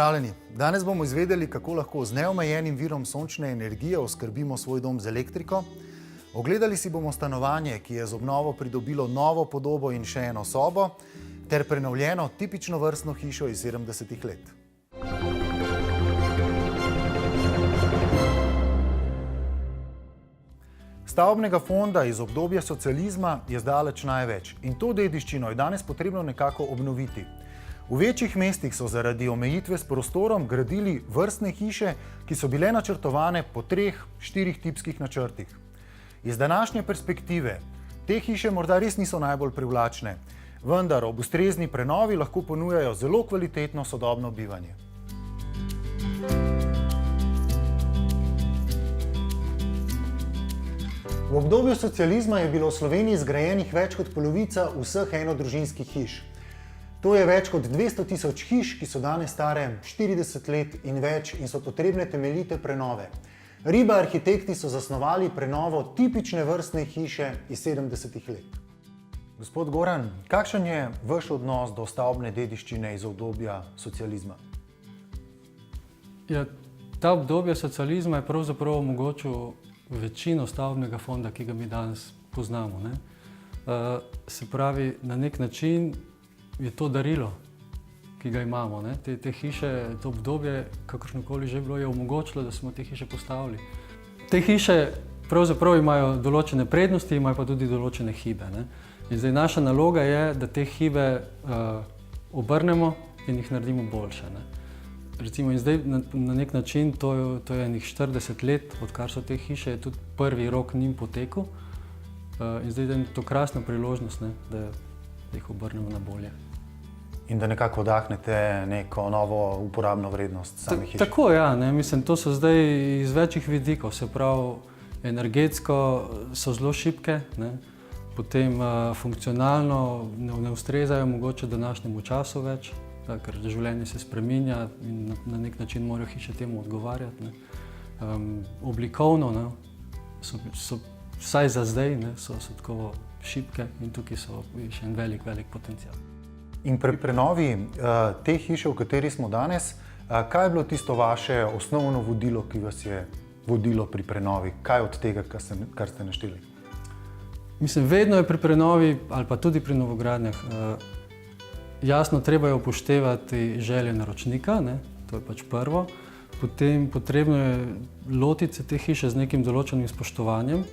Pozdravljeni! Danes bomo izvedeli, kako lahko z neomejenim virom sončne energije oskrbimo svoj dom z elektriko. Ogledali si bomo stanovanje, ki je z obnovo pridobilo novo podobo in še eno sobo, ter prenovljeno tipično vrstno hišo iz 70. let. Stavbnega fonda iz obdobja socializma je zdaleč največ in to dediščino je danes potrebno nekako obnoviti. V večjih mestih so zaradi omejitve s prostorom gradili vrstne hiše, ki so bile načrtovane po 3-4 tipskih načrtih. Iz današnje perspektive te hiše morda res niso najbolj privlačne, vendar ob ustrezni prenovi lahko ponujajo zelo kvalitetno sodobno bivanje. V obdobju socializma je bilo v Sloveniji zgrajenih več kot polovica vseh enodružinskih hiš. To je več kot 200 000 hiš, ki so danes stare 40 let in več in so potrebne temeljite prenove. Riba arhitekti so zasnovali prenovo tipične vrstne hiše iz 70. let. Gospod Goran, kakšen je vaš odnos do stavbne dediščine iz obdobja socializma? Ja, ta obdobje socializma je pravzaprav omogočil večino stavbnega fonda, ki ga mi danes poznamo. Se pravi, na nek način je to darilo, ki ga imamo. Te hiše, to obdobje, kakršnokoli že bilo, je omogočilo, da smo te hiše postavili. Te hiše pravzaprav imajo določene prednosti, imajo pa tudi določene hibe. In zdaj naša naloga je, da te hibe obrnemo in jih naredimo boljše. Recimo, in zdaj na nek način, to je enih 40 let, odkar so te hiše, je tudi prvi rok njim potekel. In zdaj je to krasna priložnost, da jih obrnemo na bolje. In da nekako vdahnete neko novo uporabno vrednost samih hiš. Tako, ja. Mislim, to so zdaj iz večjih vidikov. Se pravi, energetsko so zelo šibke, potem funkcionalno ne ustrezajo mogoče današnjemu času več, ker življenje se spreminja in na nek način morajo hiše temu odgovarjati. Oblikovno so vsaj za zdaj so tako šibke in tukaj so še en velik potencial. In pri prenovi te hiše, v kateri smo danes, kaj je bilo tisto vaše osnovno vodilo, ki vas je vodilo pri prenovi? Kaj od tega, kar ste našteli? Mislim, vedno je pri prenovi ali pa tudi pri novogradnjah jasno treba je upoštevati želje naročnika, to je pač prvo. Potem potrebno je lotiti se te hiše z nekim določenim spoštovanjem,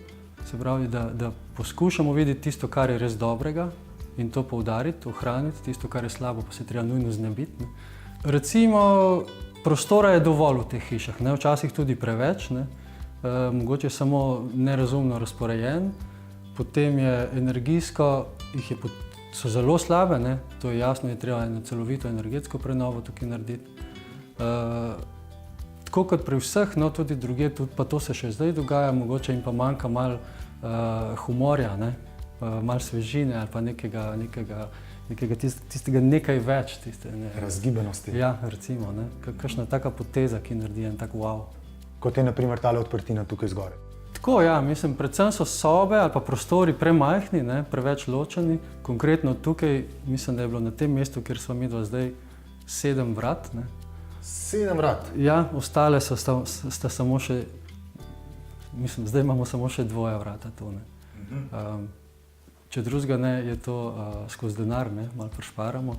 se pravi, da poskušamo videti tisto, kar je res dobrega in to poudariti, ohraniti, tisto, kar je slabo, pa se treba nujno znebiti. Recimo, prostora je dovolj v teh hišah, včasih tudi preveč, mogoče samo nerazumno razporejen, potem je energijsko, so zelo slabe, to je jasno, je treba eno celovito energetsko prenovo tukaj narediti. Tako kot pri vseh, tudi drugje, pa to se še zdaj dogaja, mogoče jim pa manjka malo humorja, malo svežine ali pa nekega tistega nekaj več. Razgibanosti. Ja, recimo, kakšna taka poteza, ki naredi en tak wow. Kot je na primer tale odprtina tukaj zgoraj. Tako, ja, mislim, predvsem so sobe ali pa prostori premajhni, preveč ločeni. Konkretno tukaj, mislim, da je bilo na tem mestu, kjer sva midva zdaj, 7 vrat. 7 vrat? Ja, ostale sta samo še, mislim, zdaj imamo samo še 2 vrata tu. Če drugega ne, je to skozi denar, malo prišparamo.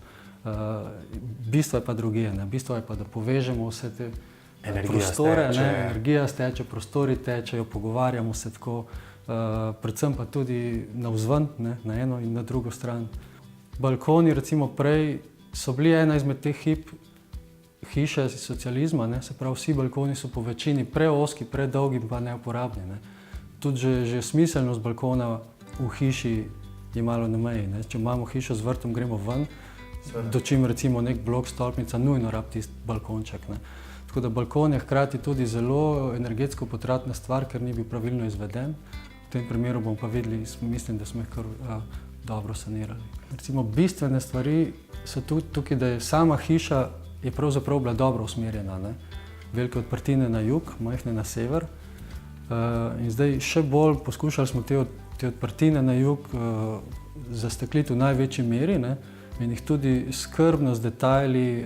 Bistvo je pa drugje, bistvo je pa, da povežemo vse te prostore, energija steče, prostori tečejo, pogovarjamo se tako, predvsem pa tudi navzven, na eno in na drugo stran. Balkoni, recimo prej, so bili ena izmed teh hiše socializma, se pravi, vsi balkoni so po večini preozki, predolgi pa neuporabni. Tudi že smiselnost balkona v hiši je malo na meji. Če imamo hišo z vrtom, gremo ven, dočim recimo nek blok, stolpnica, nujno rabi tisti balkonček. Tako da balkon je hkrati tudi zelo energetsko potratna stvar, ker ni bil pravilno izveden. V tem primeru bomo pa videli, mislim, da smo jih kar dobro sanirali. Recimo bistvene stvari so tukaj, da je sama hiša je pravzaprav bila dobro usmerjena. Velike odprtine na jug, majhne na sever. In zdaj še bolj poskušali smo te odprtine na jug zastekliti v največji meri, in jih tudi skrbno z detajli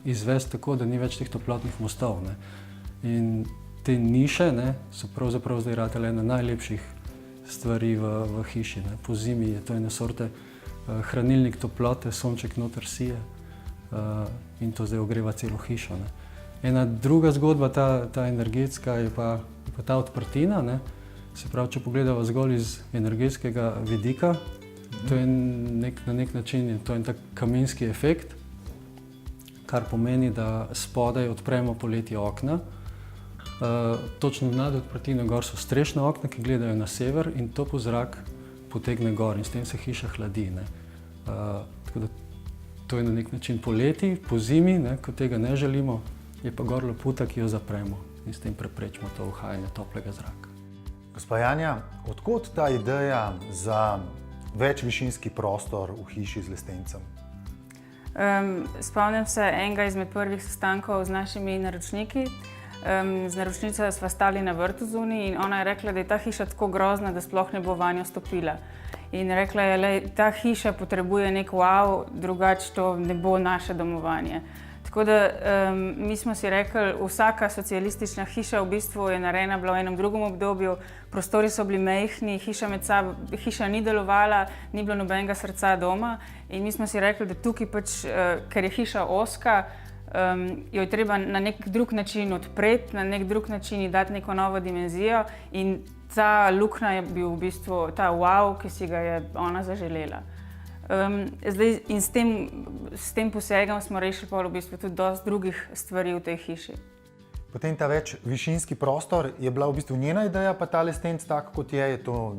izvesti tako, da ni več teh toplotnih mostov. Ne. In te niše, ne, so pravzaprav zdaj ratale ena najlepših stvari v hiši. Ne. Po zimi je to ena sorte hranilnik toplote, sonček noter sije in to zdaj ogreva celo hišo. Ne. Ena druga zgodba, ta energetska, je pa ta odprtina. Ne. Se pravi, če pogledamo zgolj iz energetskega vidika, to je na nek način je to en tak kaminski efekt, kar pomeni, da spodaj odpremo poleti okna. Točno nad odprtino gor so strešna okna, ki gledajo na sever in topel zrak potegne gor in s tem se hiša hladi. Ne. Tako da to je na nek način poleti, po zimi, ne, ko tega ne želimo, je pa gor loputa, ki jo zapremo in s tem preprečimo to uhajanje toplega zraka. Gospa Janja, odkot ta ideja za večvišinski prostor v hiši z lestencem? Spomnim se enega izmed prvih sestankov z našimi naročniki. Z naročnico sva stali na vrtu zunaj in ona je rekla, da je ta hiša tako grozna, da sploh ne bo vanjo stopila. In rekla je, da ta hiša potrebuje nek wow, drugače to ne bo naše domovanje. Tako da mi smo si rekli, vsaka socialistična hiša v bistvu je narejena bila v enem drugem obdobju, prostori so bili majhni, hiša ni delovala, ni bilo nobenega srca doma in mi smo si rekli, da tukaj pač, ker je hiša ozka, jo je treba na nek drug način odpreti, na nek drug način ji dati neko novo dimenzijo in ta luknja je bil v bistvu ta wow, ki si ga je ona zaželela. Zdaj, in s tem posegom smo rešili v bistvu tudi dosti drugih stvari v tej hiši. Potem ta večvišinski prostor, je bila v bistvu njena ideja, pa ta lestenc tak, kot je to?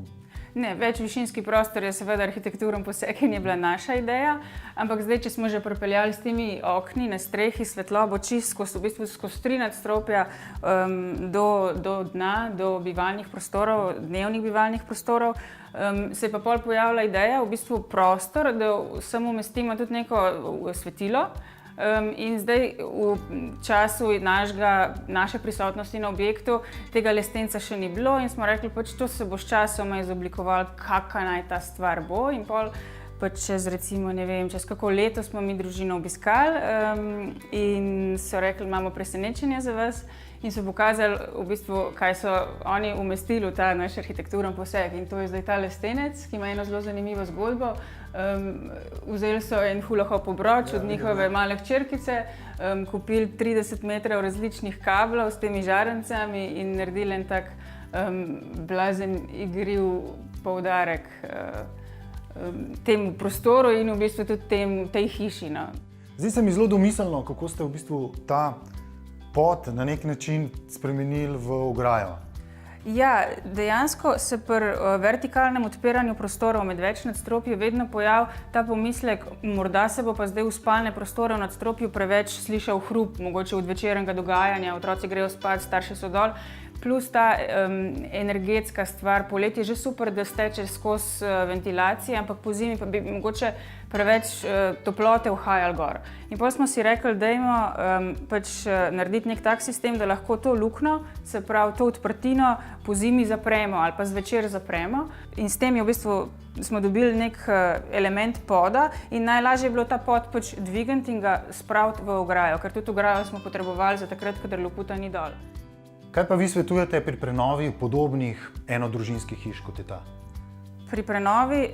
Ne, večvišinski prostor je seveda arhitekturen poseg in je bila naša ideja, ampak zdaj, če smo že pripeljali s temi okni na strehi svetlobo čisto skozi 3 nadstropja do dna, do bivalnih prostorov, dnevnih bivalnih prostorov, se je pa pol pojavila ideja, v bistvu prostor, da samo umestimo tudi neko svetilo. In zdaj v času naše prisotnosti na objektu tega lestenca še ni bilo in smo rekli, pač to se bo s časoma izoblikovalo, kakšna naj ta stvar bo in pol pač čez recimo, ne vem, čez kako leto smo mi družino obiskali in so rekli, imamo presenečenje za vas in so pokazali v bistvu, kaj so oni umestili v ta naš arhitekturen poseg in to je zdaj ta lestenec, ki ima eno zelo zanimivo zgodbo. Vzeli so en hula-hop obroč od njihove male hčerkice, kupili 30 metrov različnih kablov s temi žarencami in naredili en tak blazen igriv poudarek temu prostoru in v bistvu tudi tej hiši. No. Zdi se mi zelo domiselno, kako ste v bistvu ta pod na nek način spremenili v ograjo. Ja, dejansko se pri vertikalnem odpiranju prostorov med več nadstropji vedno pojavi ta pomislek, morda se bo pa zdaj v spalne prostore v nadstropju preveč slišal hrup, mogoče od večernega dogajanja, otroci grejo spat, starši so dol, plus ta energetska stvar. Poleti je že super, da steče skozi ventilacije, ampak po zimi pa bi mogoče preveč toplote uhajali gor. In potem smo si rekli, dajmo pač narediti nek tak sistem, da lahko to luknjo, se pravi to odprtino, po zimi zapremo ali pa zvečer zapremo. In s tem je v bistvu smo dobili nek element poda in najlažje je bilo ta pod pač dvigniti in ga spraviti v ograjo, ker tudi ograjo smo potrebovali za takrat, kadar loputa ni dol. Kaj pa vi svetujete pri prenovi podobnih enodružinskih hiš, kot je ta? Pri prenovi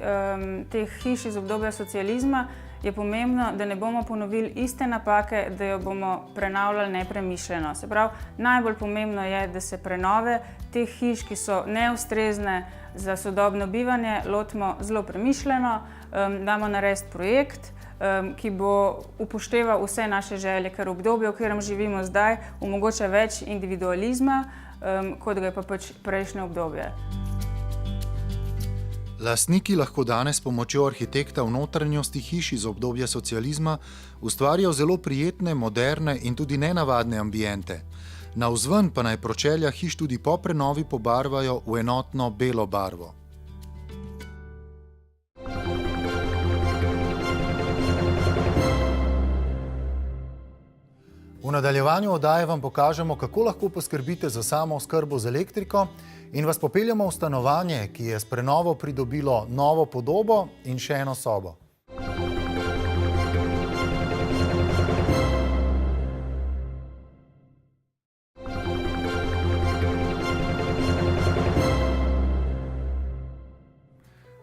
teh hiš iz obdobja socializma je pomembno, da ne bomo ponovili iste napake, da jo bomo prenavljali nepremišljeno. Se pravi, najbolj pomembno je, da se prenove teh hiš, ki so neustrezne za sodobno bivanje, lotimo zelo premišljeno, damo narediti projekt, ki bo upošteval vse naše želje, ker v obdobju, v katerem živimo zdaj, omogoča več individualizma, kot ga je pa pač prejšnje obdobje. Lastniki lahko danes s pomočjo arhitekta v notranjosti hiš iz obdobja socializma ustvarjajo zelo prijetne, moderne in tudi nenavadne ambiente. Navzven pa naj pročelja hiš tudi po prenovi pobarvajo v enotno belo barvo. V nadaljevanju oddaje vam pokažemo, kako lahko poskrbite za samooskrbo z elektriko in vas popeljemo v stanovanje, ki je s prenovo pridobilo novo podobo in še eno sobo.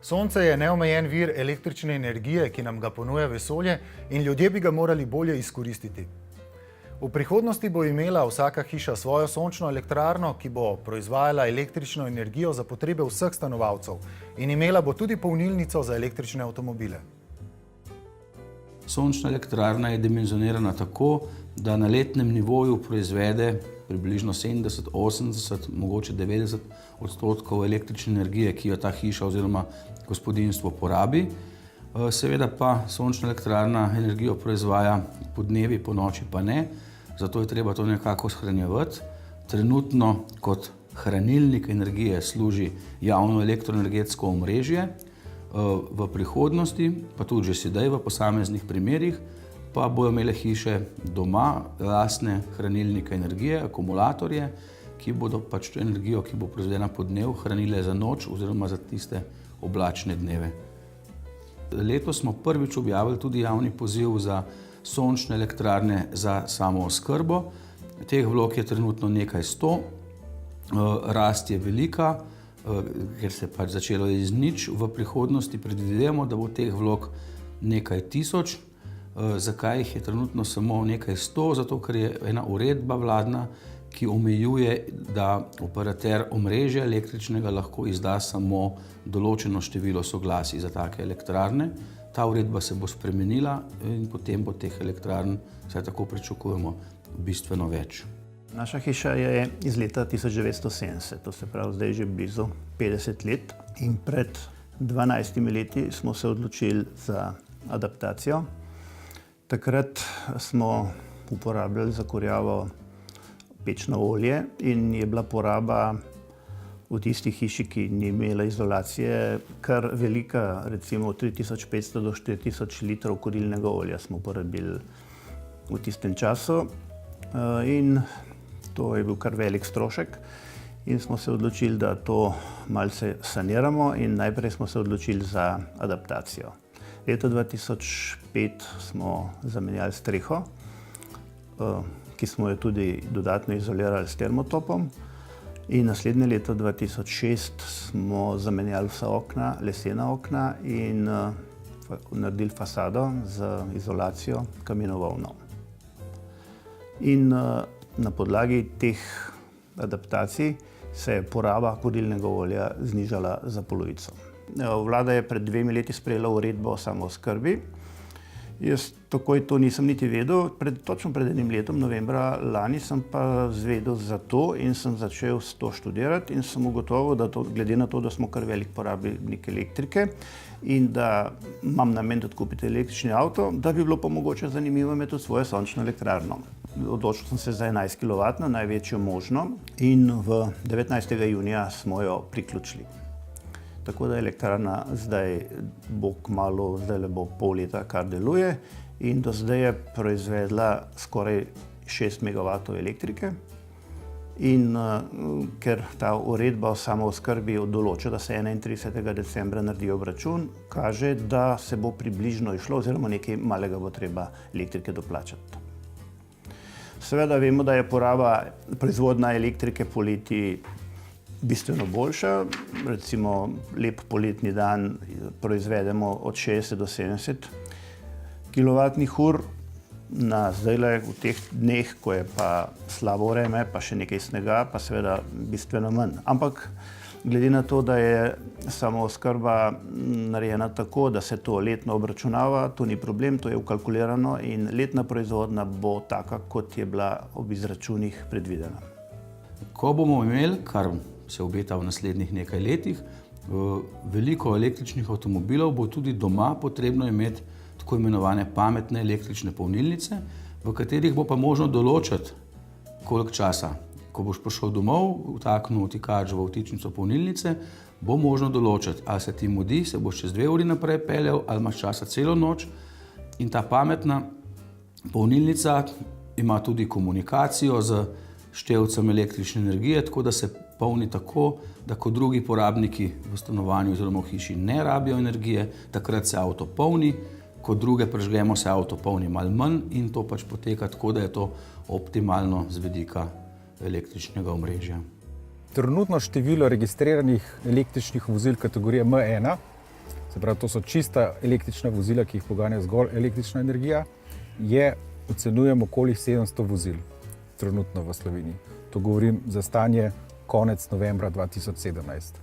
Sonce je neomejen vir električne energije, ki nam ga ponuja vesolje in ljudje bi ga morali bolje izkoristiti. V prihodnosti bo imela vsaka hiša svojo sončno elektrarno, ki bo proizvajala električno energijo za potrebe vseh stanovalcev in imela bo tudi polnilnico za električne avtomobile. Sončna elektrarna je dimenzionirana tako, da na letnem nivoju proizvede približno 70, 80, mogoče 90% električne energije, ki jo ta hiša oziroma gospodinjstvo porabi. Seveda pa sončna elektrarna energijo proizvaja podnevi, po noči pa ne, zato je treba to nekako shranjevati. Trenutno kot hranilnik energije služi javno elektroenergetsko omrežje, v prihodnosti, pa tudi že sedaj v posameznih primerih, pa bodo imele hiše doma lastne hranilnike energije, akumulatorje, ki bodo pač energijo, ki bo proizvedena pod dnev, hranile za noč oziroma za tiste oblačne dneve. Letos smo prvič objavili tudi javni poziv za sončne elektrarne za samooskrbo. Teh vlog je trenutno nekaj 100, rast je velika, ker se pač začelo iz nič. V prihodnosti predvidevamo, da bo teh vlog nekaj tisoč. Zakaj jih je trenutno samo nekaj 100? Zato, ker je ena uredba vladna, ki omejuje, da operater omrežja električnega lahko izda samo določeno število soglasij za take elektrarne. Ta uredba se bo spremenila in potem bo teh elektrarn, vsaj tako pričakujemo, bistveno več. Naša hiša je iz leta 1970, to se pravi zdaj že blizu 50 let. In pred 12 leti smo se odločili za adaptacijo. Takrat smo uporabljali za kurjavo pečno olje in je bila poraba v tisti hiši, ki ni imela izolacije, kar velika, recimo 3500 do 4000 litrov kurilnega olja smo porabili v tistem času. In to je bil kar velik strošek in smo se odločili, da to malce saniramo in najprej smo se odločili za adaptacijo. Leta 2005 smo zamenjali streho, ki smo jo tudi dodatno izolirali s termotopom, in naslednje leto 2006 smo zamenjali vsa okna, lesena okna in naredili fasado z izolacijo kaminovolno. In na podlagi teh adaptacij se je poraba kurilnega olja znižala za polovico. Vlada je pred 2 leti sprejela uredbo o samooskrbi. Jaz takoj to nisem niti vedel, točno pred 1 letom, novembra lani, sem pa zvedel za to in sem začel to študirati in sem ugotovil, da glede na to, da smo kar velik porabnik elektrike in da imam namen tudi kupiti električni avto, da bi bilo pa mogoče zanimivo imeti tudi svojo sončno elektrarno. Odločil sem se za 11 kW, največjo možno, in v 19. junija smo jo priključili. Tako da elektrarna zdaj bo kmalu, zdaj bo pol leta, kar deluje, in do zdaj je proizvedla skoraj 6 MW elektrike. In ker ta uredba o samooskrbi določa, da se 31. decembra naredi obračun, kaže, da se bo približno išlo oziroma nekaj malega bo treba elektrike doplačati. Seveda vemo, da je poraba proizvodnja elektrike poleti bistveno boljša. Recimo lep poletni dan proizvedemo od 60 do 70 kWh. Zdajle v teh dneh, ko je pa slabo vreme, pa še nekaj snega, pa seveda bistveno manj. Ampak glede na to, da je samooskrba narejena tako, da se to letno obračunava, to ni problem, to je vkalkulirano in letna proizvodnja bo taka, kot je bila ob izračunih predvidena. Ko bomo imeli, kar se obeta v naslednjih nekaj letih, veliko električnih avtomobilov, bo tudi doma potrebno imeti tako imenovane pametne električne polnilnice, v katerih bo pa možno določiti, koliko časa. Ko boš prišel domov, vtaknil vtikač v vtičnico polnilnice, bo možno določiti, ali se ti mudi, se boš čez 2 uri naprej peljal, ali imaš časa celo noč. In ta pametna polnilnica ima tudi komunikacijo z števcem električne energije, tako da se polni tako, da ko drugi porabniki v stanovanju oziroma v hiši ne rabijo energije, takrat se avto polni, ko druge prežgemo, se avto polni malo manj in to pač poteka tako, da je to optimalno z vidika električnega omrežja. Trenutno število registriranih električnih vozil kategorije M1 se pravi, to so čista električna vozila, ki jih poganja zgolj električna energija, ocenjujemo okoli 700 vozil trenutno v Sloveniji. To govorim za stanje konec novembra 2017.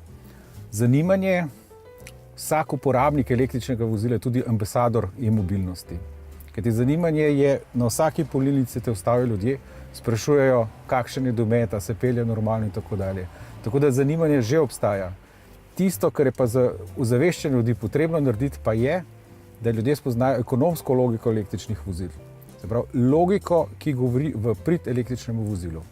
Zanimanje, vsak uporabnik električnega vozila je tudi ambasador e-mobilnosti. Kajti zanimanje je, na vsaki polnilnici te ustavijo ljudje, sprašujejo, kakšen je domet, a se pelje normalno in tako dalje. Tako da zanimanje že obstaja. Tisto, kar je pa za ozaveščanje ljudi potrebno narediti, pa je, da ljudje spoznajo ekonomsko logiko električnih vozil. Se pravi, logiko, ki govori v prid električnemu vozilu.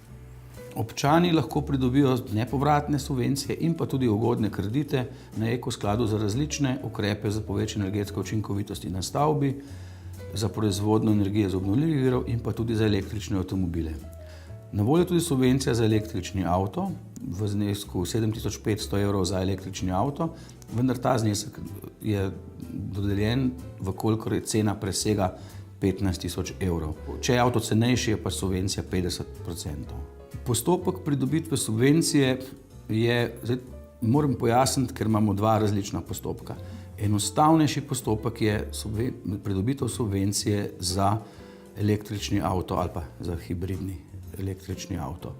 Občani lahko pridobijo nepovratne subvencije in pa tudi ugodne kredite na ekoskladu za različne ukrepe za povečanje energetske učinkovitosti na stavbi, za proizvodnjo energije iz obnovljivih virov in pa tudi za električne avtomobile. Na voljo je tudi subvencija za električni avto v znesku 7500 evrov za električni avto, vendar ta znesek je dodeljen, vkolikor cena presega 15 000 evrov. Če je avto cenejši, je pa subvencija 50%. Postopek pridobitve subvencije je, zdaj moram pojasniti, ker imamo dva različna postopka. Enostavnejši postopek je pridobitev subvencije za električni avto ali pa za hibridni električni avto.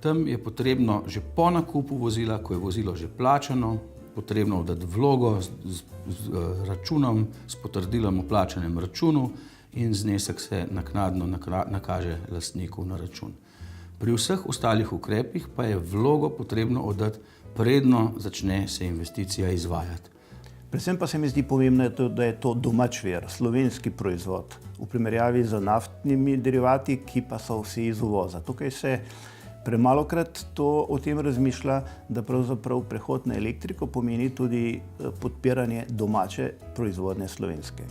Tam je potrebno že po nakupu vozila, ko je vozilo že plačano, potrebno oddati vlogo z računom, s potrdilom o plačanem računu in znesek se naknadno nakaže lastniku na račun. Pri vseh ostalih ukrepih pa je vlogo potrebno oddati, predno začne se investicija izvajati. Predvsem pa se mi zdi pomembno, da je to domač vir, slovenski proizvod, v primerjavi z naftnimi derivati, ki pa so vsi iz uvoza. Tukaj se premalokrat o tem razmišlja, da pravzaprav prehod na elektriko pomeni tudi podpiranje domače proizvodnje slovenske.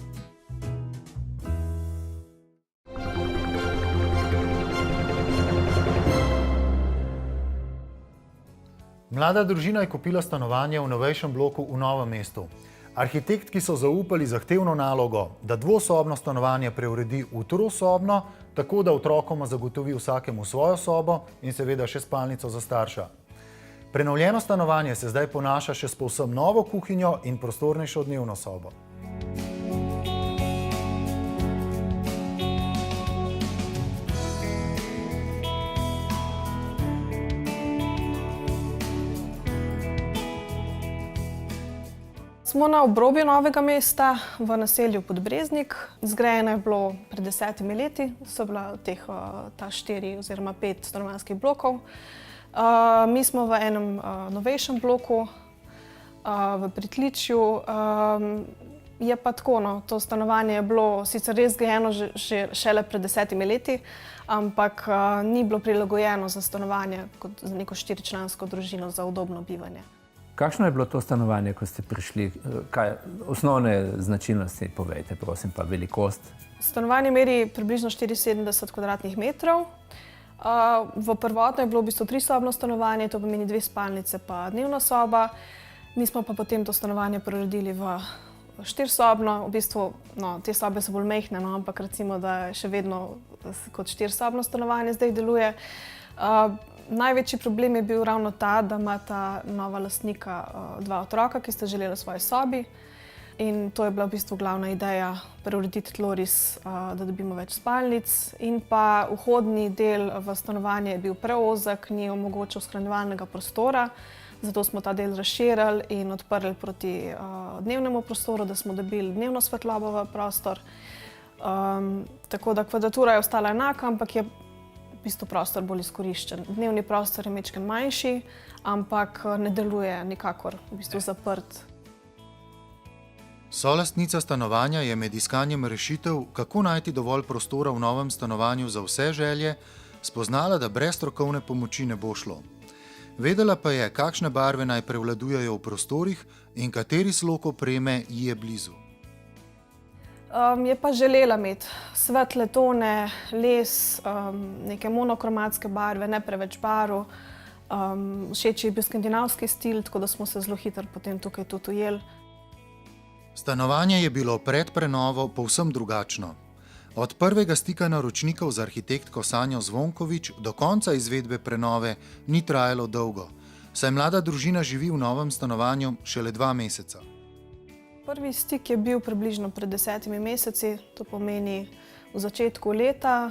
Mlada družina je kupila stanovanje v novejšem bloku v Novem mestu. Arhitektki so zaupali zahtevno nalogo, da dvosobno stanovanje preuredi v trosobno, tako da otrokoma zagotovi vsakemu svojo sobo in seveda še spalnico za starša. Prenovljeno stanovanje se zdaj ponaša še s povsem novo kuhinjo in prostornejšo dnevno sobo. Smo na obrobju Novega mesta v naselju Podbreznik. Zgrajeno je bilo pred 10 leti, so bila ta 4 oziroma 5 stanovanjskih blokov. Mi smo v enem novejšem bloku v Pritličju. Je pa tako, to stanovanje je bilo sicer res zgrajeno šele pred 10 leti, ampak ni bilo prilagojeno za stanovanje kot za neko 4-člansko družino za udobno bivanje. Kakšno je bilo to stanovanje, ko ste prišli? Kaj osnovne značilnosti povejte, prosim, pa velikost? Stanovanje meri približno 74 kvadratnih metrov. V prvotno je bilo v bistvu 3-sobno stanovanje, to pomeni 2 spalnice pa dnevna soba. Mi smo pa potem to stanovanje preuredili v 4-sobno. V bistvu, te sobe so bolj majhne, ampak recimo, da je še vedno kot 4-sobno stanovanje zdaj deluje. Največji problem je bil ravno ta, da ima ta nova lastnika 2 otroka, ki sta želela v svoji sobi. In to je bila v bistvu glavna ideja, preurediti tloris, da dobimo več spalnic. In pa vhodni del v stanovanje je bil preozek, ni omogočal shranjevalnega prostora. Zato smo ta del razširili in odprli proti dnevnemu prostoru, da smo dobili dnevno svetlobo v prostor. Tako da kvadratura je ostala enaka, ampak je v bistvu prostor bolj izkoriščen. Dnevni prostor je majčkeno manjši, ampak ne deluje nikakor v bistvu zaprt. Solastnica stanovanja je med iskanjem rešitev, kako najti dovolj prostora v novem stanovanju za vse želje, spoznala, da brez strokovne pomoči ne bo šlo. Vedela pa je, kakšne barve naj prevladujejo v prostorih in kateri slog opreme ji je blizu. Je pa želela imeti svetle tone, les, neke monokromatske barve, ne preveč barv. Všeč je bil skandinavski stil, tako da smo se zelo hitro potem tukaj tudi ujeli. Stanovanje je bilo pred prenovo povsem drugačno. Od prvega stika naročnikov z arhitektko Sanjo Zvonkovič do konca izvedbe prenove ni trajalo dolgo, saj mlada družina živi v novem stanovanju šele 2 meseca. Prvi stik je bil približno pred 10 meseci, to pomeni v začetku leta.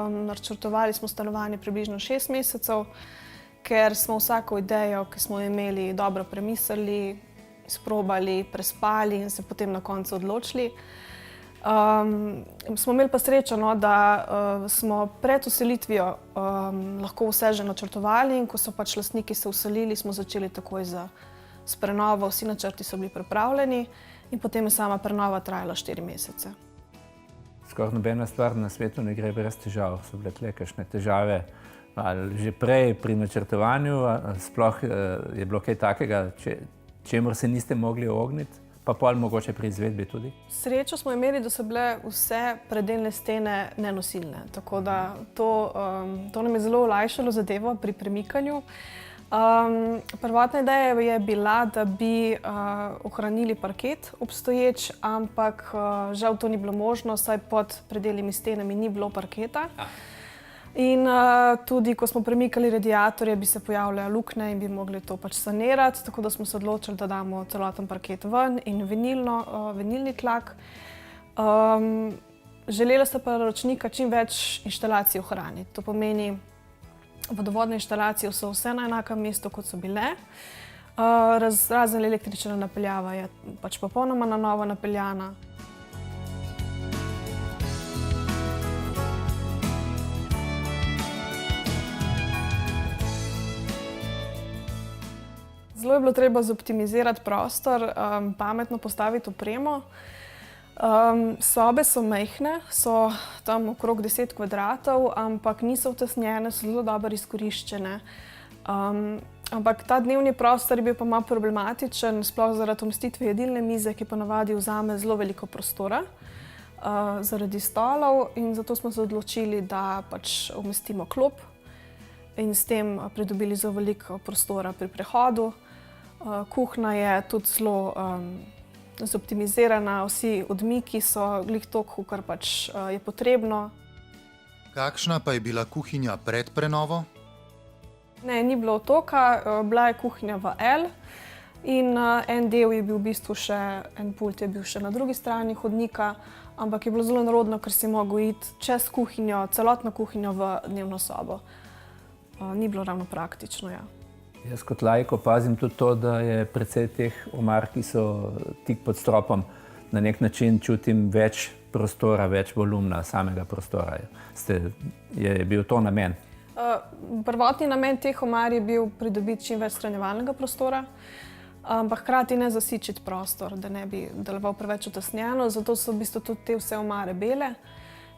Načrtovali smo stanovanje približno 6 mesecev, ker smo vsako idejo, ki smo imeli, dobro premislili, izprobali, prespali in se potem na koncu odločili. Smo imeli pa srečo, no, da smo pred vselitvijo lahko vse že načrtovali in ko so pač lastniki se vselili, smo začeli takoj s prenovo, vsi načrti so bili pripravljeni in potem je sama prenova trajala 4 mesece. Skoraj nobena stvar na svetu ne gre brez težav. So bile tle kakšne težave ali že prej pri načrtovanju, sploh je bilo kaj takega, čemur se niste mogli ogniti, pa pol mogoče pri izvedbi tudi? Srečo smo imeli, da so bile vse predelne stene nenosilne, tako da to nam je zelo olajšalo zadevo pri premikanju. Prvotna ideja je bila, da bi ohranili parket obstoječ, ampak žal to ni bilo možno, saj pod predelnimi stenami ni bilo parketa. In tudi, ko smo premikali radiatorje, bi se pojavljale luknje in bi mogli to pač sanirati, tako da smo se odločili, da damo celoten parket ven in vinilni tlak. Želela sta pa naročnika čim več inštalacij ohraniti. To pomeni, vodovodne inštalacije so vse na enakem mestu, kot so bile. Razen električna napeljava je pač popolnoma na novo napeljana. Zelo je bilo treba zoptimizirati prostor, pametno postaviti opremo. Sobe so majhne, so tam okrog 10 kvadratov, ampak niso vtesnjene, so zelo dobro izkoriščene. Ampak ta dnevni prostor je bil pa malo problematičen, sploh zaradi umestitve jedilne mize, ki ponavadi vzame zelo veliko prostora zaradi stolov, in zato smo se odločili, da pač umestimo klop in s tem pridobili zelo veliko prostora pri prehodu. Kuhinja je tudi zelo zoptimizirana, vsi odmiki so glih toliko, kar pač je potrebno. Kakšna pa je bila kuhinja pred prenovo? Ne, ni bilo toka, bila je kuhinja v L in en del je bil v bistvu še, en pult je bil še na drugi strani hodnika, ampak je bilo zelo nerodno, ker si mogel iti čez kuhinjo, celotno kuhinjo v dnevno sobo. Ni bilo ravno praktično, ja. Jaz kot laik opazim tudi to, da je precej teh omar, ki so tik pod stropom, na nek način čutim več prostora, več volumna samega prostora. Je bil to namen? Prvotni namen teh omar je bil pridobiti čim več shranjevalnega prostora, ampak hkrati ne zasičiti prostor, da ne bi deloval preveč utesnjeno, zato so v bistvu tudi te vse omare bele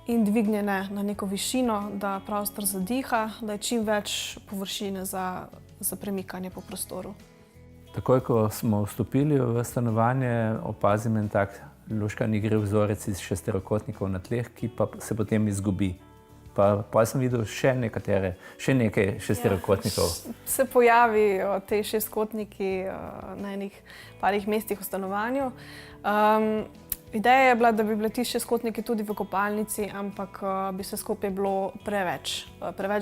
in dvignjene na neko višino, da prostor zadiha, da je čim več površine za premikanje po prostoru. Takoj, ko smo vstopili v stanovanje, opazim en tak luškan igriv vzorec iz šesterokotnikov na tleh, ki pa se potem izgubi. Pa sem videl še nekaj šesterokotnikov. Se pojavijo te šestkotniki na enih parih mestih v stanovanju. Ideja je bila, da bi bili ti šestkotniki tudi v kopalnici, ampak bi se skupaj bilo preveč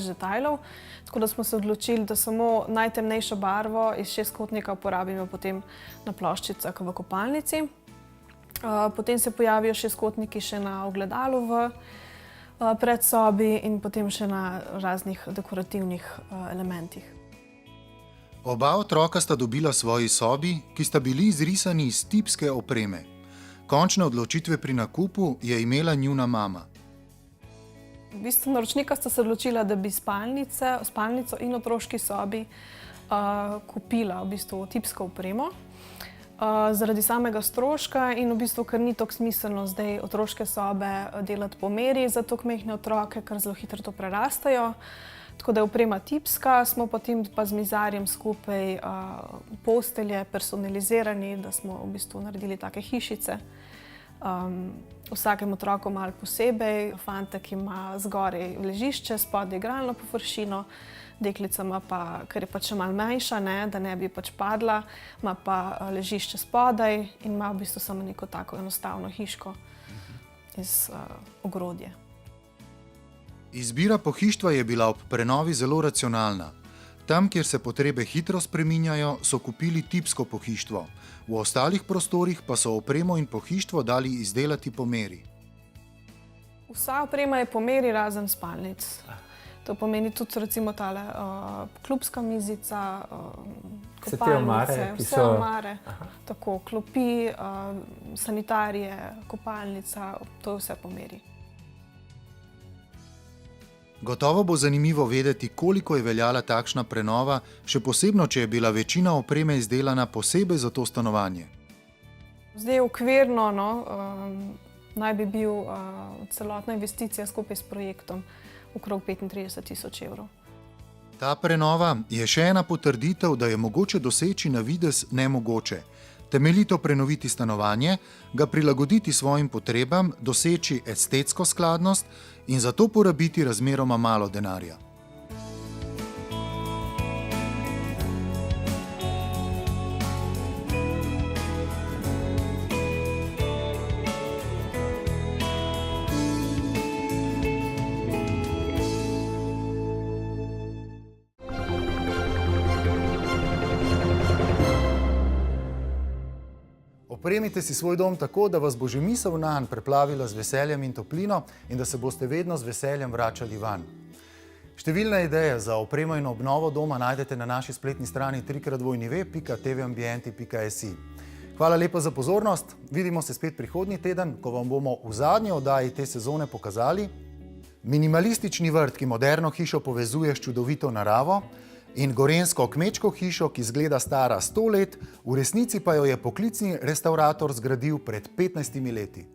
detajlov. Tako da smo se odločili, da samo najtemnejšo barvo iz šestkotnika uporabimo potem na ploščicah v kopalnici. Potem se pojavijo šestkotniki še na ogledalu v predsobi in potem še na raznih dekorativnih elementih. Oba otroka sta dobila svoji sobi, ki sta bili izrisani iz tipske opreme. Končne odločitve pri nakupu je imela njuna mama. V bistvu naročnika sta se odločila, da bi spalnico in otroški sobi kupila v bistvu tipsko opremo zaradi samega stroška in v bistvu, ker ni tako smiselno zdaj otroške sobe delati po meri za tako majhne otroke, ker zelo hitro to prerastajo. Tako da je oprema tipska, smo potem pa z mizarjem skupaj postelje personalizirani, da smo v bistvu naredili take hišice. Vsakem otroku malo posebej, fantek ima zgoraj ležišče, spodaj igralno površino, deklica ima pa, ker je pač še malo manjša, da ne bi pač padla, ima pa ležišče spodaj in ima v bistvu samo neko tako enostavno hiško iz ogrodja. Izbira pohištva je bila ob prenovi zelo racionalna. Tam, kjer se potrebe hitro spreminjajo, so kupili tipsko pohištvo. V ostalih prostorih pa so opremo in pohištvo dali izdelati po meri. Vsa oprema je po meri razen spalnic. To pomeni tudi recimo tale klubska mizica, Vse te kopalnice, omare, ki vse so- omare, tako klopi, sanitarije, kopalnica, to je vse po meri. Gotovo bo zanimivo vedeti, koliko je veljala takšna prenova, še posebno, če je bila večina opreme izdelana posebej za to stanovanje. Zdaj okvirno naj bi bil celotna investicija skupaj s projektom okrog 35 000 evrov. Ta prenova je še ena potrditev, da je mogoče doseči na videz nemogoče. Temeljito prenoviti stanovanje, ga prilagoditi svojim potrebam, doseči estetsko skladnost in za to porabiti razmeroma malo denarja. Opremite si svoj dom tako, da vas bo že misel nanj preplavila z veseljem in toplino in da se boste vedno z veseljem vračali vanj. Številne ideje za opremo in obnovo doma najdete na naši spletni strani www.tvambienti.si. Hvala lepa za pozornost. Vidimo se spet prihodnji teden, ko vam bomo v zadnji oddaji te sezone pokazali minimalistični vrt, ki moderno hišo povezuje s čudovito naravo, in gorenjsko kmečko hišo, ki izgleda stara 100 let, v resnici pa jo je poklicni restavrator zgradil pred 15 leti.